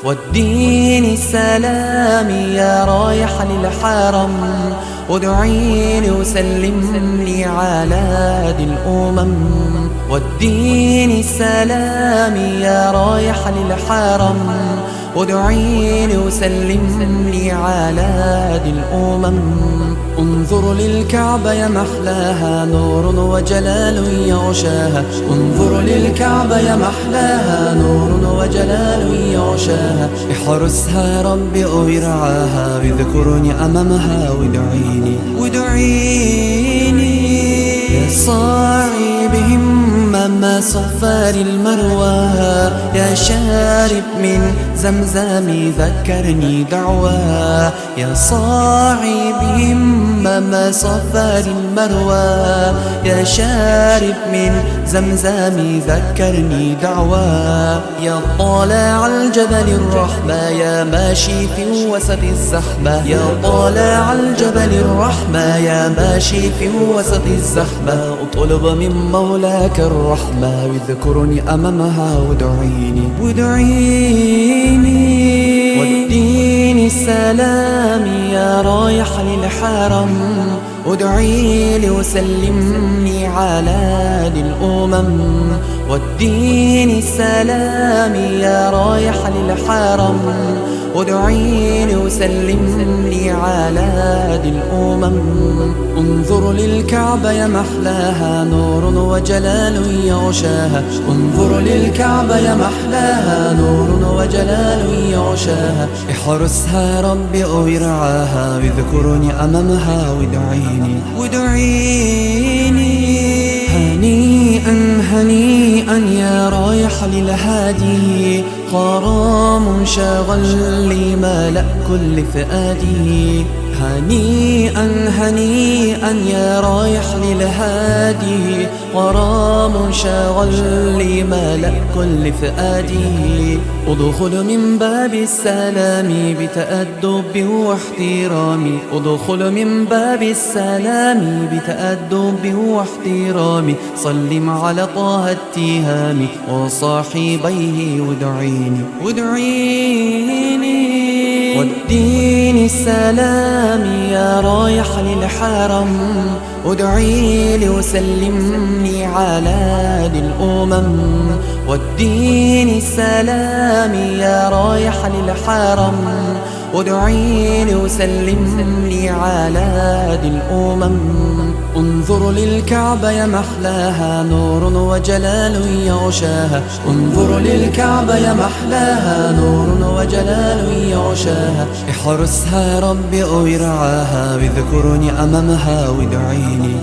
واديني السلام يا رايح للحرم، وادعيني وسلم لي على دي الأمم. واديني السلام يا رايح للحرم، وادعيني وسلم لي على دي الأمم. انظر للكعبة يا محلاها، نور وجلال يغشاها. انظر للكعبة يا محلاها، نور وجلال يغشاها. احرسها ربي ويرعاها، واذكرني أمامها وادعيني يا صاعي بهمم صفار المروى. يا شارب من زمزم ذكرني دعوى. يا صاعي بهمم صفار المروى. يا شارب من زمزم ذكرني دعوى. يا طالع الجبل الرحمة، يا ماشي في وسط الزحمة. يا طالع الجبل الرحمة، يا ماشي في وسط الزحمة. اطلب من مولاك الرحمة، واذكرني أمامها وادعيني. واديني السلام يا رايح للحرم، وادعيلي وسلمني على دي الأمم. واديني السلام يا رايح للحرم، وادعيني وسلمني على دي الأمم. انظر للكعبة يا محلاها، نور وجلال يغشاها. انظر للكعبة يا محلاها، نور وجلال يغشاها. احرسها ربي ويرعاها، واذكرني أمامها وادعيني. هنيئا هنيئا يا رايح للهادي، غرام شاغل لي ملأ كل فؤادي. هنيئا هنيئا يا رايح للهادي، غرام شاغل لي ملأ كل فؤادي. ادخل من باب السلام بتأدب واحترام. ادخل من باب السلام بتأدب واحترام. سلم على طه التهام وصاحبيه وادعيني. واديني السلام يا رايح للحرم، وادعيلي وسلمني على دي الأمم. واديني السلام يا رايح للحرم، وادعيلي وسلمني على دي الأمم. انظر للكعبة يا محلاها، نور وجلال يغشاها. انظر للكعبة يا محلاها، نور وجلال يغشاها. احرسها ربي ويرعاها، واذكرني أمامها وادعيني.